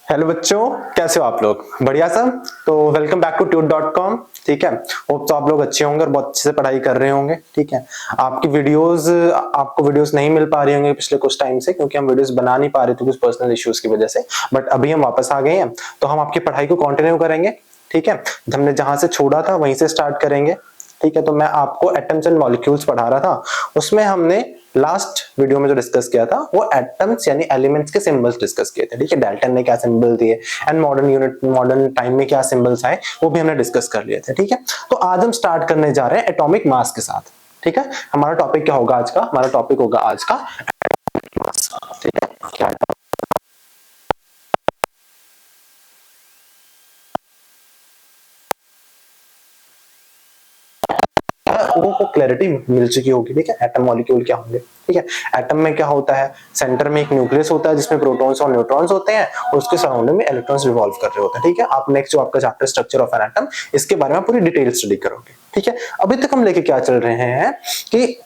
Hello बच्चों, कैसे हो आप लोग? बढ़िया सब। तो वेलकम बैक टू tute.com। ठीक है, होप तो आप लोग अच्छे होंगे और बहुत अच्छे से पढ़ाई कर रहे होंगे। ठीक है, आपको वीडियोस नहीं मिल पा रही होंगे पिछले कुछ टाइम से, क्योंकि हम वीडियोस बना नहीं पा रहे थे कुछ पर्सनल इश्यूज की वजह से। बट अभी हम वापस आ गए हैं, तो हम आपकी पढ़ाई को कंटिन्यू करेंगे। ठीक है, हमने जहां से छोड़ा था वहीं से स्टार्ट करेंगे। ठीक है, तो मैं आपको एटम्स एंड मॉलिक्यूल्स पढ़ा रहा था। उसमें हमने लास्ट वीडियो में जो डिस्कस किया था वो एटम्स यानी एलिमेंट्स के सिंबल्स डिस्कस किए थे। ठीक है, डाल्टन ने क्या सिंबल दिए एंड मॉडर्न टाइम में क्या सिंबल्स आए वो भी हमने डिस्कस कर लिए थे। ठीक है, तो आज हम स्टार्ट करने जा रहे हैं एटॉमिक मास के साथ। ठीक है, हमारा टॉपिक क्या होगा आज का? हमारा टॉपिक होगा आज का एटॉमिक मास। ठीक है, क्या लोगों को क्लैरिटी मिल चुकी होगी। ठीक है, एटम मॉलिक्यूल क्या होंगे। ठीक है, एटम में क्या होता है? सेंटर में एक न्यूक्लियस होता है जिसमें प्रोटॉन्स और न्यूट्रॉन्स होते हैं और उसके सराउंडिंग में इलेक्ट्रॉन्स रिवॉल्व कर रहे होते हैं। ठीक है, आप नेक्स्ट जो आपका chapter structure of an atom, इसके बारे में पूरी डिटेल स्टडी करोगे। ठीक है, अभी तक हम लेके क्या चल रहे हैं कि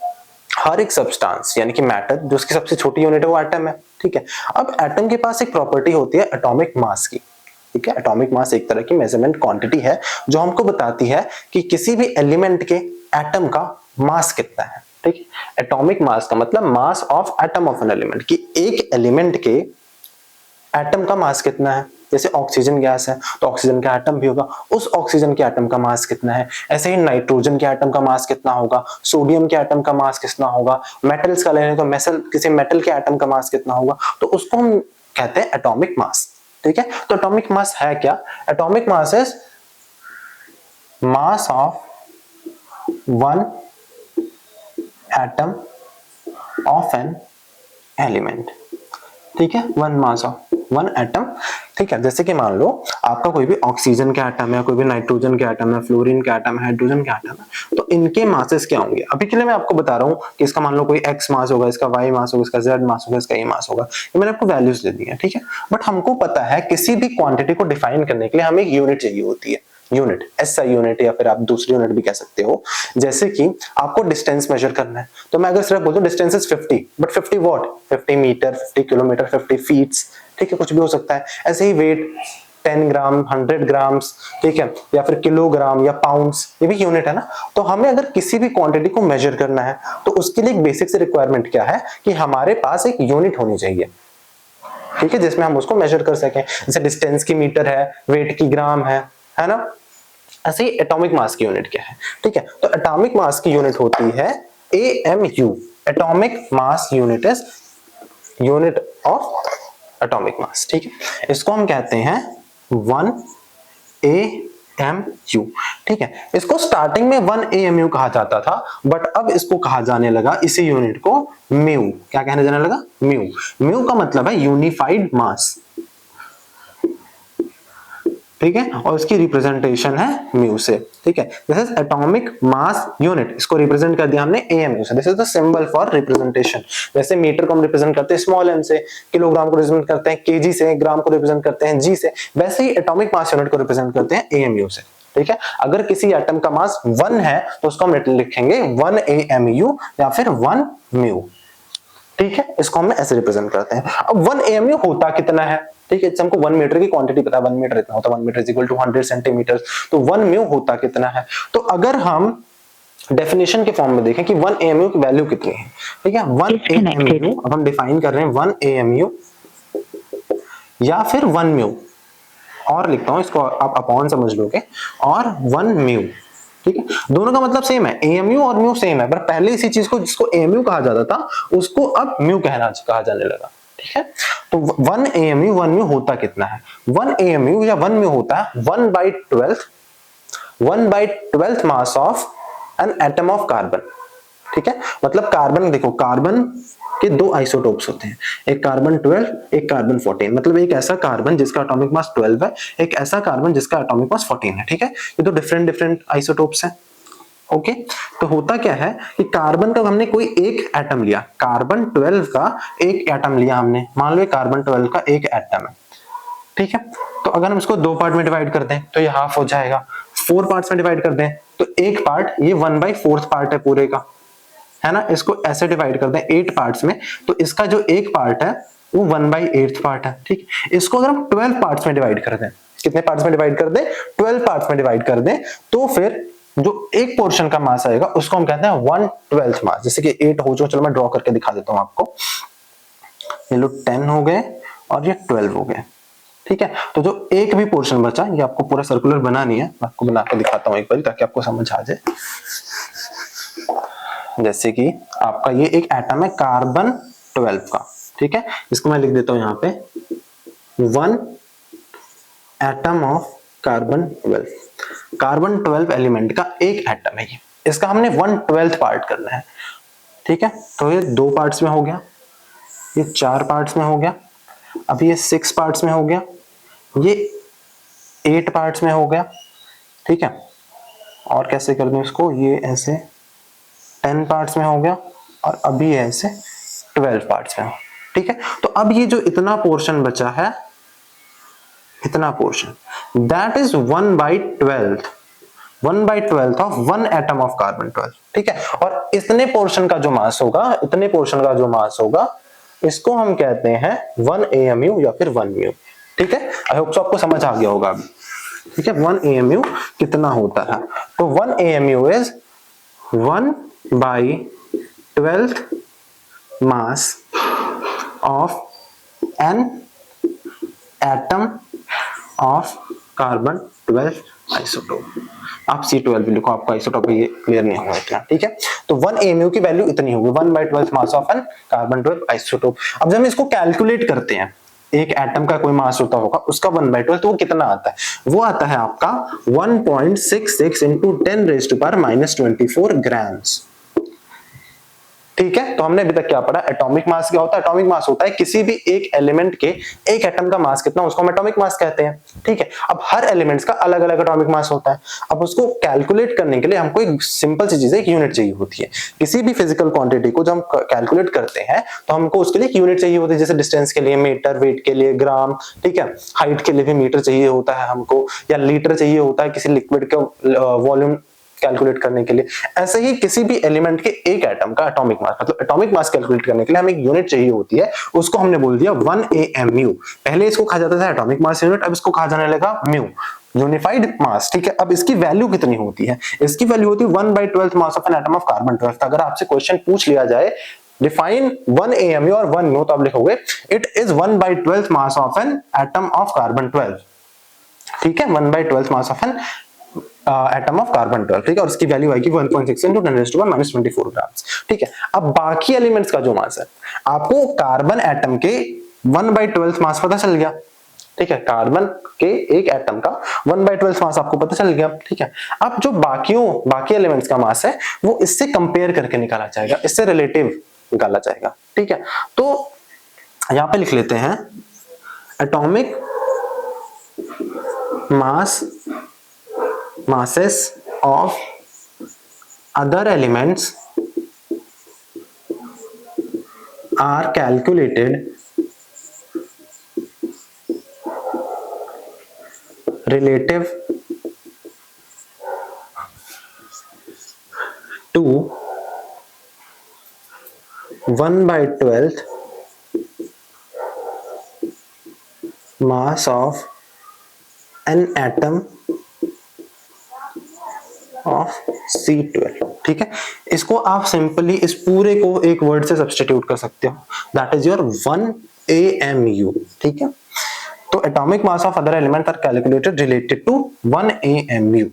हर एक सब्सटेंस यानी कि मैटर, जो उसकी सबसे छोटी यूनिट है वो एटम है। ठीक है, अब एटम के पास एक प्रॉपर्टी होती है एटॉमिक मास की। ठीक है, एटॉमिक मास एक तरह की मेजरमेंट क्वांटिटी है जो हमको बताती है कि किसी भी एलिमेंट के एटम का मास कितना है। ठीक है, एटॉमिक मास का मतलब mass of atom of an element, कि एक एलिमेंट के एटम का मास कितना है। जैसे ऑक्सीजन गैस है तो ऑक्सीजन का एटम भी होगा, उस ऑक्सीजन के एटम का मास कितना है। ऐसे ही नाइट्रोजन के एटम का मास कितना होगा, सोडियम के एटम का मास कितना होगा, मेटल्स का लेने तो किसी मेटल के एटम का मास कितना होगा, तो उसको हम कहते हैं एटॉमिक मास। ठीक है, तो एटॉमिक मास है क्या? Atomic mass is mass of one atom of an element. ठीक है, one mass of one atom. ठीक है, जैसे कि मान लो आपका कोई भी ऑक्सीजन का एटम है, कोई भी नाइट्रोजन का एटम है, फ्लोरीन का एटम है, हाइड्रोजन का एटम है, तो इनके मासेस क्या होंगे? अभी के लिए मैं आपको बता रहा हूं कि इसका मान लो कोई एक्स मास होगा, इसका वाई मास होगा, इसका जेड मास होगा, इसका ए मास होगा। ये मैंने आपको वैल्यूज दे दी है। ठीक है, बट हमको पता है किसी भी क्वांटिटी को डिफाइन करने के लिए हमें एक यूनिट चाहिए होती है। यूनिट, एसआई यूनिट, या फिर आप दूसरी यूनिट भी कह सकते हो। जैसे कि आपको डिस्टेंस मेजर करना है, तो मैं अगर सिर्फ बोल दूं distance is 50, but 50 what? 50 metre, 50 kilometre, 50 feets. ठीक है, कुछ भी हो सकता है। ऐसे ही वेट 10 ग्राम, 100 ग्राम्स, ठीक है, या फिर किलोग्राम या पाउंड्स, ये भी यूनिट है ना। तो हमें अगर किसी भी क्वांटिटी को मेजर करना है तो उसके लिए एक बेसिक से रिक्वायरमेंट क्या है कि हमारे पास एक यूनिट होनी चाहिए। ठीक है, जिसमें हम उसको मेजर कर सकें। जैसे डिस्टेंस की मीटर है, वेट की ग्राम है ना। ऐसे ही एटॉमिक मास की यूनिट क्या है? ठीक है, तो एटॉमिक मास की यूनिट होती है AMU। Atomic mass unit is unit of atomic mass. ठीक है, इसको हम कहते हैं 1 AMU। ठीक है, इसको स्टार्टिंग में 1 AMU कहा जाता था, बट अब इसको कहा जाने लगा, इसी यूनिट को म्यू। क्या कहने जाने लगा? म्यू। म्यू का मतलब है यूनिफाइड मास। ठीक है, और इसकी रिप्रेजेंटेशन है म्यू से। ठीक है, this is atomic mass unit, इसको रिप्रेजेंट कर दिया हमने AMU से। This is the symbol for representation. जैसे मीटर को हम रिप्रेजेंट करते हैं स्मॉल m से, किलोग्राम को रिप्रेजेंट करते हैं kg से, ग्राम को रिप्रेजेंट करते हैं g से, वैसे ही एटॉमिक मास यूनिट को रिप्रेजेंट करते हैं AMU से। ठीक है, अगर किसी एटम का मास 1 है तो उसको हम लिखेंगे 1 AMU या फिर 1 म्यू। ठीक है, इसको हम ऐसे रिप्रेजेंट करते हैं। अब 1 AMU होता कितना है? ठीक है, हमको 1 मीटर की क्वांटिटी पता है, 1 मीटर इतना होता है, 1 metre is equal to 100 centimetre. तो 1 म्यू होता कितना है? तो अगर हम डेफिनेशन के फॉर्म में देखें कि 1 AMU की वैल्यू कितनी है। ठीक है, 1 AMU, अब हम डिफाइन कर रहे हैं 1 AMU या फिर 1 म्यू, और लिखता हूं इसको आप अपॉन समझ लोगे, और 1 म्यू। ठीक है, दोनों का मतलब सेम है, AMU और म्यू सेम है, पर पहले इसी चीज को जिसको AMU कहा जाता था उसको अब म्यू कहा जाने लगा। ठीक है, तो 1 AMU 1 म्यू होता कितना है? 1 AMU या 1 म्यू होता है 1/12 mass of an atom of carbon. ठीक है, मतलब कार्बन, देखो कार्बन के 2 आइसोटोप्स होते हैं, एक कार्बन 12, एक कार्बन 14। मतलब एक ऐसा कार्बन जिसका एटॉमिक मास 12 है, एक ऐसा कार्बन जिसका एटॉमिक मास 14 है। ठीक है, ये तो डिफरेंट आइसोटोप्स हैं। ओके, तो होता क्या है कि कार्बन का हमने कोई एक एटम लिया, कार्बन 12 का एक एटम लिया हमने, मान लो कार्बन 12 का एक एटम है। ठीक है, तो अगर हम इसको 2 पार्ट में डिवाइड कर दें तो ये हाफ हो जाएगा। 4 पार्ट्स में डिवाइड कर दें तो एक पार्ट, ये 1/4 पार्ट है पूरे का, है ना। इसको ऐसे डिवाइड कर दें 8 पार्ट्स में, तो इसका जो एक पार्ट है वो 1/8 पार्ट है। ठीक, इसको अगर हम 12 पार्ट्स में डिवाइड कर दें, कितने पार्ट्स में डिवाइड कर दें, 12 पार्ट्स में डिवाइड कर दें, तो फिर जो एक पोर्शन का मास आएगा उसको हम कहते हैं 1/12 मास। जैसे कि 8 हो चुका, चलो मैं ड्रॉ करके दिखा देता हूं आपको। ये लो 10 हो गए और ये 12 हो गए। ठीक है, तो जो एक भी पोर्शन बचा, ये आपको पूरा सर्कुलर बनानी है, मैं आपको बना के दिखाता हूं एक बार ताकि आपको समझ आ जाए। जैसे कि आपका ये एक एटम है कार्बन 12 का। ठीक है, इसको मैं लिख देता हूं यहाँ पे 1 atom of carbon 12। Carbon 12 element का एक एटम है ये, इसका हमने 1/12 पार्ट करना है। ठीक है, तो ये 2 पार्ट्स में हो गया, ये 4 पार्ट्स में हो गया, अब ये 6 पार्ट्स में हो गया, ये 8 पार्ट्स में हो गया। ठीक है, और कैसे कर दूं इसको, ये ऐसे 10 पार्ट्स में हो गया, और अभी ये ऐसे 12 पार्ट्स में। ठीक है, तो अब ये जो इतना पोर्शन बचा है, इतना portion, that is 1/12 1/12 of 1 atom of carbon 12। ठीक है, और इतने पोर्शन का जो मास होगा, इतने पोर्शन का जो मास होगा, इसको हम कहते हैं 1 AMU या फिर 1 म्यू। ठीक है, आई होप सो आपको समझ आ गया होगा अभी। ठीक है, 1 AMU कितना होता है, तो 1 AMU is 1/12 mass of an atom of carbon 12 isotope. आप C12 लिखो, आपका आइसोटोप ये क्लियर नहीं होगा इतना। ठीक है, तो 1 AMU की वैल्यू इतनी होगी, 1/12 mass of an carbon 12 isotope. अब जब हम इसको कैलकुलेट करते हैं, एक एटम का कोई मास होता होगा, उसका 1/12, तो वो कितना आता है, वो आता है आपका 1.66 into 10⁻⁻24 ग्राम्स। ठीक है, तो हमने अभी तक क्या पढ़ा, एटॉमिक मास क्या होता है, एटॉमिक मास होता है किसी भी एक एलिमेंट के एक एटम का मास कितना, उसको हम एटॉमिक मास कहते हैं। ठीक है, अब हर एलिमेंट्स का अलग अलग एटॉमिक मास होता है। अब उसको कैलकुलेट करने के लिए हमको एक सिंपल सी चीज है, एक यूनिट चाहिए होती है। किसी भी फिजिकल क्वांटिटी को जब हम कैलकुलेट करते हैं तो हमको उसके लिए एक यूनिट चाहिए होती है, जैसे डिस्टेंस के लिए मीटर, वेट के लिए ग्राम, ठीक है, हाइट के लिए भी मीटर चाहिए होता है हमको, या लीटर चाहिए होता है किसी लिक्विड का वॉल्यूम कैलकुलेट करने के लिए। ऐसे ही किसी भी एलिमेंट के एक एटम का एटॉमिक मास, मतलब एटॉमिक मास कैलकुलेट करने के लिए हमें एक यूनिट चाहिए होती है, उसको हमने बोल दिया 1 AMU। पहले इसको कहा जाता था एटॉमिक मास यूनिट, अब इसको कहा जाने लगा म्यू, यूनिफाइड मास। ठीक है, अब इसकी वैल्यू कितनी होती है, इसकी वैल्यू होती है 1/12 mass of an atom of carbon 12। अगर आपसे क्वेश्चन पूछ लिया जाए डिफाइन 1 AMU और 1 म्यू, तो आप लिखोगे it is 1/12 mass of an atom of carbon 12। ठीक है, 1/12 mass of an atom of carbon 12। ठीक है, और इसकी वैल्यू आएगी 1.6 into 10⁻⁻24 ग्राम्स। ठीक है, अब बाकी एलिमेंट्स का जो मास है, आपको कार्बन एटम के 1/12 मास पता चल गया। ठीक है, कार्बन के एक एटम का 1/12 मास आपको पता चल गया। ठीक है, अब जो बाकी एलिमेंट्स का मास है, वो इससे कंपेयर करके निकाला जाएगा, इससे रिलेटिव निकाला जाएगा। ठीक है, तो यहां पे लिख लेते हैं atomic masses of other elements are calculated relative to 1/12 mass of an atom of C12। ठीक है, इसको आप सिंपली इस पूरे को एक वर्ड से सब्स्टिट्यूट कर सकते हो, दैट इज योर 1 AMU। ठीक है, तो atomic mass of other element are calculated related to 1 AMU।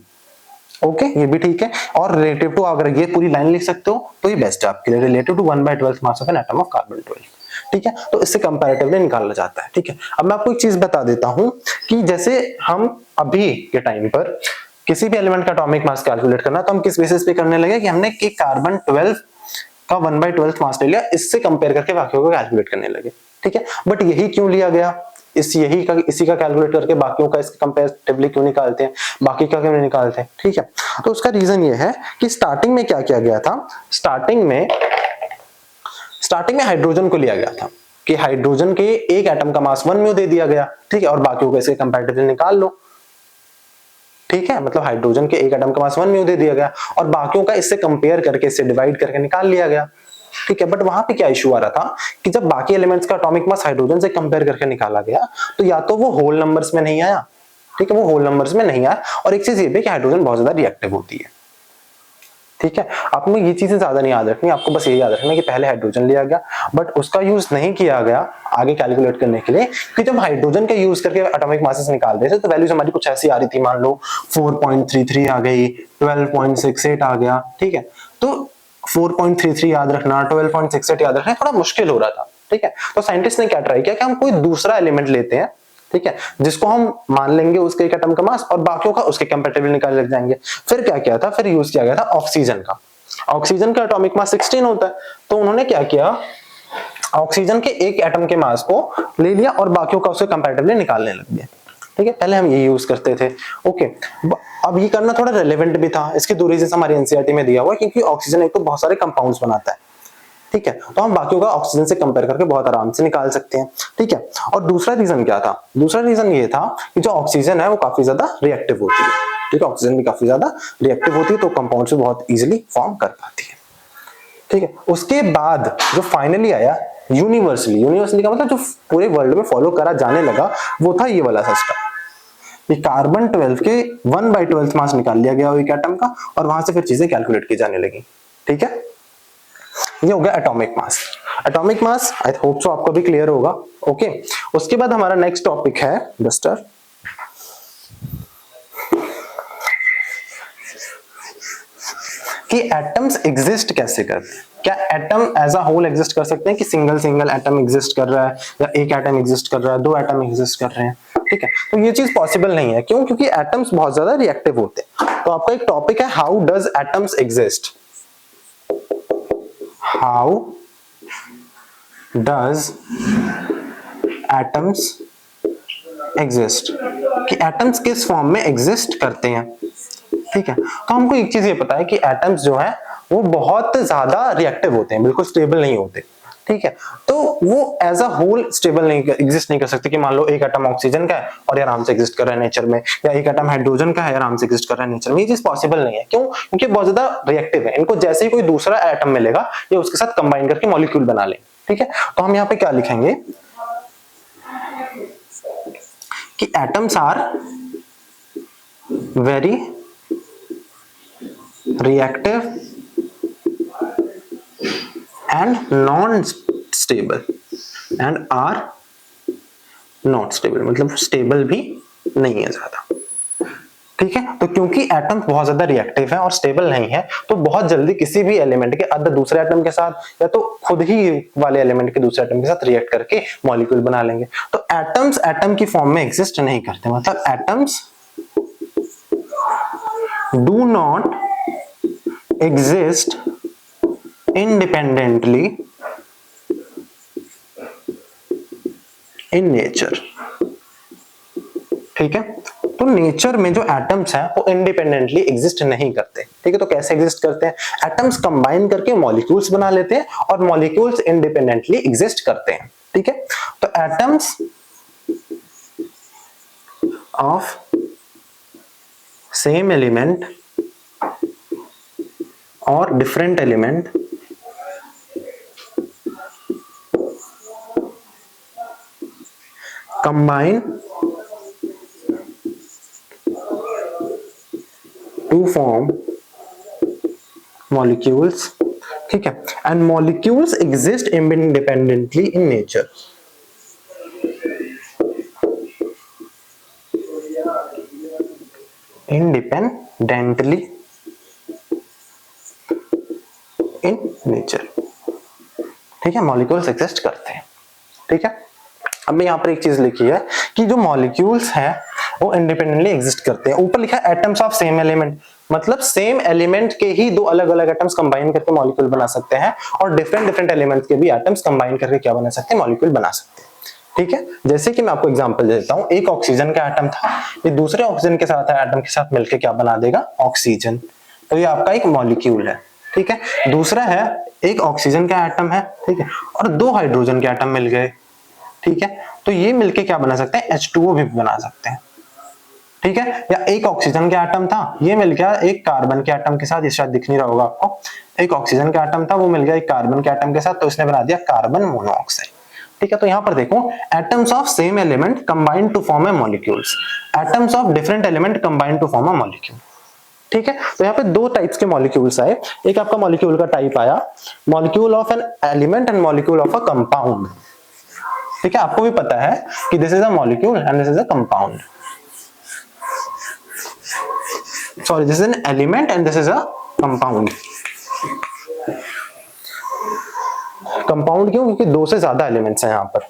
Okay, ये भी ठीक है, और रिलेटिव टू अगर ये पूरी लाइन लिख सकते हो तो ये बेस्ट है आपके लिए, related to 1/12 mass of an atom of carbon 12। ठीक है, तो इससे कंपैरेटिवली निकाला जाता है। ठीक है, अब मैं आपको एक चीज बता देता हूं कि जैसे हम अभी के टाइम पर किसी भी एलिमेंट का एटॉमिक मास कैलकुलेट करना, तो हम किस बेसिस पे करने लगे कि हमने एक कार्बन 12 का 1/12 मास ले लिया, इससे कंपेयर करके बाकियों को कैलकुलेट करने लगे। ठीक है, बट यही क्यों लिया गया, इसी का कैलकुलेट करके बाकियों का इसके कंपैरेटिवली क्यों निकालते हैं, बाकी का क्यों नहीं निकालते हैं। ठीक है, तो उसका रीजन ये है कि स्टार्टिंग में क्या किया गया था, स्टार्टिंग में हाइड्रोजन को लिया गया था कि हाइड्रोजन के एक एटम का मास 1 म्यू दे दिया गया। ठीक है, और बाकियों को इसके कंपैरेटिवली निकाल लो। ठीक है, मतलब हाइड्रोजन के एक एटम का मास 1 म्यू दे दिया गया और बाकियों का इससे कंपेयर करके, इससे डिवाइड करके निकाल लिया गया। ठीक है, बट वहां पे क्या इशू आ रहा था कि जब बाकी एलिमेंट्स का एटॉमिक मास हाइड्रोजन से कंपेयर करके निकाला गया तो या तो वो होल नंबर्स में नहीं आया, ठीक है, वो होल नंबर्स में नहीं आया, और एक चीज ये भी कि हाइड्रोजन बहुत ज्यादा रिएक्टिव होती है, ठीक है। आपको ये चीजें ज्यादा नहीं याद रखनी, आपको बस ये याद रखना कि पहले हाइड्रोजन लिया गया बट उसका यूज नहीं किया गया आगे कैलकुलेट करने के लिए, कि जब हाइड्रोजन का यूज करके एटॉमिक मासेस निकाल रहे थे तो वैल्यूज हमारी कुछ ऐसी आ रही थी, मान लो 4.33 आ गई, 12.68 आ गया, ठीक है। तो 4.33 याद रखना, 12.68 याद रखना थोड़ा मुश्किल हो रहा था, ठीक है। तो साइंटिस्ट ने क्या ट्राई किया कि हम कोई दूसरा एलिमेंट लेते हैं, ठीक है, जिसको हम मान लेंगे उसके एक एटम का मास और बाकियों का उसके कंपैरेटिवली निकाल लग जाएंगे। फिर क्या किया था, फिर यूज किया गया था ऑक्सीजन का। ऑक्सीजन का एटॉमिक मास 16 होता है, तो उन्होंने क्या किया, ऑक्सीजन के एक एटम के मास को ले लिया और बाकियों का उसके कंपैरेटिवली निकालने लग गए, ठीक है। पहले हम ये यूज करते थे, ओके। अब ये करना थोड़ा रेलेवेंट भी था, इसकी दो रीजन हमारे एनसीईआरटी में दिया हुआ है, क्योंकि ऑक्सीजन एक तो बहुत सारे कंपाउंड्स बनाता है, ठीक है, तो हम बाकियों का ऑक्सीजन से कंपेयर करके बहुत आराम से निकाल सकते हैं, ठीक है। और दूसरा रीजन क्या था, दूसरा रीजन ये था कि जो ऑक्सीजन है वो काफी ज्यादा रिएक्टिव होती है, ठीक है, ऑक्सीजन भी काफी ज्यादा रिएक्टिव होती है तो कंपाउंड्स भी बहुत इजीली फॉर्म कर पाती है, ठीक है। उसके बाद जो फाइनली आया यूनिवर्सली, यूनिवर्सली का मतलब जो पूरे वर्ल्ड में फॉलो करा जाने लगा, वो था ये वाला सिस्टम। ये कार्बन 12 के 1/12 मास निकाल लिया गया एक एटम का और वहां से फिर चीजें कैलकुलेट की जाने लगी, ठीक है। ये हो गया atomic mass. Atomic mass I hope so आपको भी क्लियर होगा, ओके। उसके बाद हमारा नेक्स्ट टॉपिक है डस्टर, कि एटम्स एग्जिस्ट कैसे करते हैं। क्या atom as a whole exist कर सकते हैं कि सिंगल सिंगल एटम एग्जिस्ट कर रहा है या एक एटम एग्जिस्ट कर रहा है, दो एटम एग्जिस्ट कर रहे हैं, ठीक है। तो ये चीज पॉसिबल नहीं है, क्यों, क्योंकि एटम्स बहुत ज्यादा रिएक्टिव होते हैं। तो आपका एक टॉपिक है how does atoms exist, how does atoms exist, कि एटम्स किस फॉर्म में एग्जिस्ट करते हैं, ठीक है। तो हमको एक चीज ये पता है कि एटम्स जो है वो बहुत ज्यादा रिएक्टिव होते हैं, बिल्कुल स्टेबल नहीं होते, ठीक है। तो वो एज अ होल स्टेबल नहीं एग्जिस्ट नहीं कर सकते, कि मान लो एक एटम ऑक्सीजन का है और ये आराम से एग्जिस्ट कर रहा है नेचर में, या एक एटम हाइड्रोजन का है आराम से एग्जिस्ट कर रहा है नेचर में, ये चीज पॉसिबल नहीं है। क्यों, क्योंकि बहुत ज्यादा रिएक्टिव है, इनको जैसे ही कोई दूसरा एटम मिलेगा ये उसके साथ कंबाइन करके मॉलिक्यूल बना ले, ठीक है। तो हम यहाँ पे क्या लिखेंगे कि atoms are very reactive and non-stable and are not stable, मतलब स्टेबल भी नहीं है ज्यादा, ठीक है। तो क्योंकि एटम बहुत ज्यादा रिएक्टिव है और स्टेबल नहीं है तो बहुत जल्दी किसी भी एलिमेंट के अदर दूसरे एटम के साथ या तो खुद ही वाले एलिमेंट के दूसरे एटम के साथ रिएक्ट करके मॉलिक्यूल बना लेंगे। तो एटम्स एटम की फॉर्म में एग्जिस्ट नहीं करते, मतलब atoms do not exist independently in nature, ठीक है। तो नेचर में जो एटम्स हैं वो इंडिपेंडेंटली एग्जिस्ट नहीं करते, ठीक है। तो कैसे एग्जिस्ट करते हैं, एटम्स कंबाइन करके मॉलिक्यूल्स बना लेते हैं और मॉलिक्यूल्स इंडिपेंडेंटली एग्जिस्ट करते हैं, ठीक है। तो एटम्स ऑफ सेम एलिमेंट और different element combine to form molecules, ठीक है। And molecules exist independently in nature, independently in nature, ठीक है। मॉलिक्यूल्स एग्जिस्ट करते हैं, ठीक है। अब मैं यहाँ पर एक चीज लिखी है कि जो मॉलिक्यूल्स हैं वो इंडिपेंडेंटली एग्जिस्ट करते हैं। ऊपर लिखा है एटम्स ऑफ सेम एलिमेंट, मतलब सेम एलिमेंट के ही दो अलग अलग एटम्स कंबाइन करके मॉलिक्यूल बना सकते हैं और डिफरेंट डिफरेंट एलिमेंट्स के भी एटम्स कंबाइन करके क्या बना सकते हैं, मॉलिक्यूल बना सकते हैं, ठीक है। जैसे कि मैं आपको एग्जांपल देता हूं, एक ऑक्सीजन का एटम था, ये दूसरे ऑक्सीजन के साथ एटम के साथ मिलकर क्या बना देगा, ऑक्सीजन। तो ये आपका एक मॉलिक्यूल है, ठीक है। दूसरा है एक ऑक्सीजन का एटम है, ठीक है, और दो हाइड्रोजन के एटम मिल गए, ठीक है। तो ये मिलके क्या बना सकते हैं, H2O भी बना सकते हैं, ठीक है, या एक ऑक्सीजन के एटम था, ये मिल गया एक कार्बन के एटम के साथ, ये शायद दिख नहीं रहा होगा आपको, एक ऑक्सीजन का एटम था वो मिल गया एक कार्बन के एटम के साथ, तो इसने बना दिया कार्बन मोनोऑक्साइड। ठीक है, तो यहां पर देखो atoms of same element combine to form a molecules, atoms of different element combine to form a molecule. ठीक है, तो यहाँ पे दो टाइप्स के मॉलिक्यूल्स आए, एक आपका मॉलिक्यूल का टाइप आया molecule of an element and molecule of a compound. ठीक है, आपको भी पता है कि this is a molecule and this is a compound, sorry this is an element and this is a compound. Compound क्यों? क्योंकि दो से ज्यादा एलिमेंट्स हैं यहाँ पर।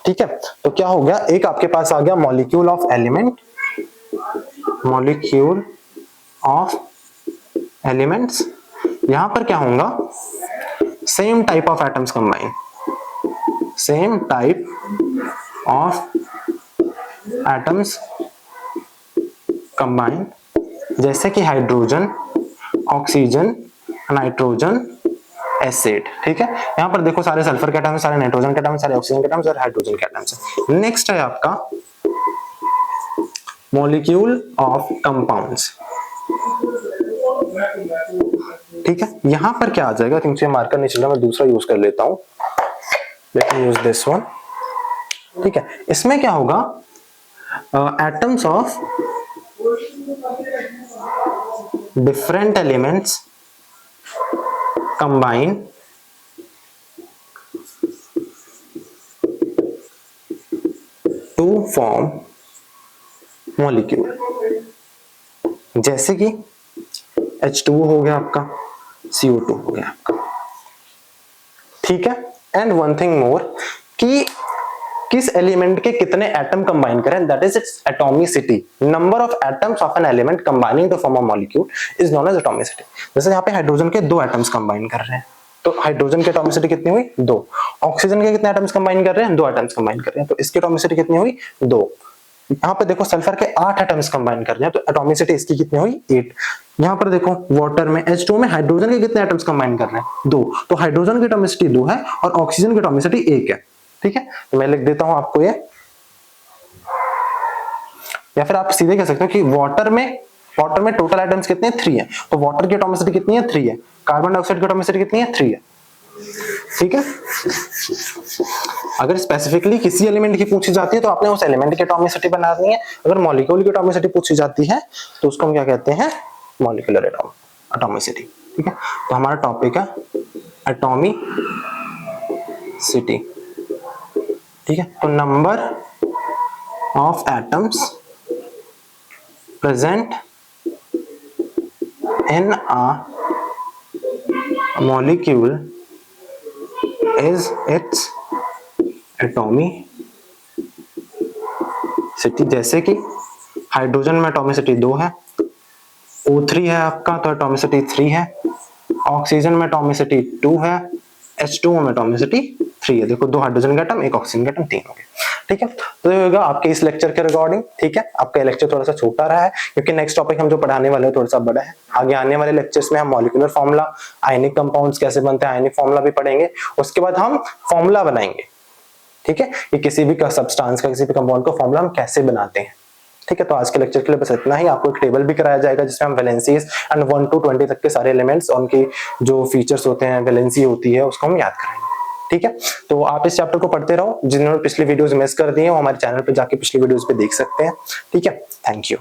ठीक है, तो क्या हो गया, एक आपके पास आ गया molecule of element, molecule of elements, यहां पर क्या होगा, same type of atoms combine, same type of atoms combine, जैसे कि हाइड्रोजन, ऑक्सीजन, नाइट्रोजन, एसिड। ठीक है, यहां पर देखो सारे सल्फर के एटम्स, सारे नाइट्रोजन के एटम्स, सारे ऑक्सीजन के एटम्स और हाइड्रोजन के एटम्स। नेक्स्ट है आपका मॉलिक्यूल ऑफ कंपाउंड्स। ठीक है, यहां पर क्या आ जाएगा, क्योंकि मार्कर नहीं चल रहा, मैं दूसरा यूज कर लेता हूं, let me use this one. ठीक है, इसमें क्या होगा, atoms of different elements combine to form molecule, जैसे कि H2O हो गया आपका, CO2 हो गया आपका। ठीक है, एंड वन थिंग मोर कि किस एलिमेंट के कितने एटम कंबाइन करें, that is its atomicity, number of atoms of an element combining to form a molecule is known as atomicity. जैसे यहाँ पे हाइड्रोजन के दो एटम्स कंबाइन कर रहे हैं, तो हाइड्रोजन की एटॉमिसिटी कितनी हुई, 2। ऑक्सीजन के कितने एटम्स कंबाइन कर रहे हैं, 2 एटम्स कंबाइन कर रहे हैं, तो इसकी एटॉमिसिटी कितनी हुई, 2। यहाँ पे देखो सल्फर के 8 एटम्स कंबाइन कर रहे हैं, तो एटॉमिसिटी इसकी कितनी हुई, 8। यहाँ पर देखो वाटर में H2 में हाइड्रोजन के कितने एटम्स कंबाइन कर रहे हैं, 2, तो हाइड्रोजन की एटॉमिसिटी 2 है और ऑक्सीजन की एटॉमिसिटी 1 है। ठीक है, तो मैं लिख देता हूं आपको ये, या फिर आप सीधे कह सकते हो कि वाटर में टोटल एटम्स कितने हैं, 3 है, तो वाटर की एटॉमिसिटी कितनी है, 3 है। कार्बन डाइऑक्साइड की एटॉमिसिटी कितनी है, 3 है। ठीक है, अगर स्पेसिफिकली किसी एलिमेंट की पूछी जाती है तो आपने उस एलिमेंट की एटॉमिसिटी बनानी है, अगर मॉलिक्यूल की एटॉमिसिटी पूछी जाती है तो उसको हम क्या कहते हैं, मॉलिक्यूलर एटॉमिसिटी। ठीक है, तो हमारा टॉपिक है एटॉमिसिटी। ठीक है, तो number of atoms present in a molecule is its atomicity. जैसे कि हाइड्रोजन में एटॉमिसिटी 2 है, O3 है आपका तो एटॉमिसिटी 3 है, ऑक्सीजन में एटॉमिसिटी 2 है, H2O में एटॉमिसिटी 3 है। देखो 2 हाइड्रोजन का एटम, 1 ऑक्सीजन का एटम, 3 हो गए। ठीक है, तो ये होगा आपके इस लेक्चर के रिगार्डिंग। ठीक है, आपका लेक्चर थोड़ा सा छोटा रहा है क्योंकि नेक्स्ट टॉपिक हम जो पढ़ाने वाले हैं थोड़ा सा बड़ा है। आगे आने वाले लेक्चर्स में हम मॉलिक्यूलर फार्मूला, आयनिक कंपाउंड्स कैसे बनते हैं, आयनिक फार्मूला भी पढ़ेंगे, उसके बाद हम फार्मूला बनाएंगे। ठीक है, कि किसी भी सब्सटेंस का, किसी भी कंपाउंड का फार्मूला हम कैसे बनाते हैं। ठीक है, तो आज के लेक्चर के लिए बस इतना ही। आपको एक टेबल भी कराया जाएगा जिसमें हम वैलेंसीज एंड 1 to 20 तक के सारे एलिमेंट्स, उनकी जो फीचर्स होते हैं, वैलेंसी होती है, उसको हम याद कराएंगे। ठीक है, तो आप इस चैप्टर को पढ़ते रहो। जिन्होंने पिछली वीडियोस मिस कर दी हैं वो हमारे चैनल पे जाके पिछली वीडियोस पे देख सकते हैं। ठीक है, थैंक यू।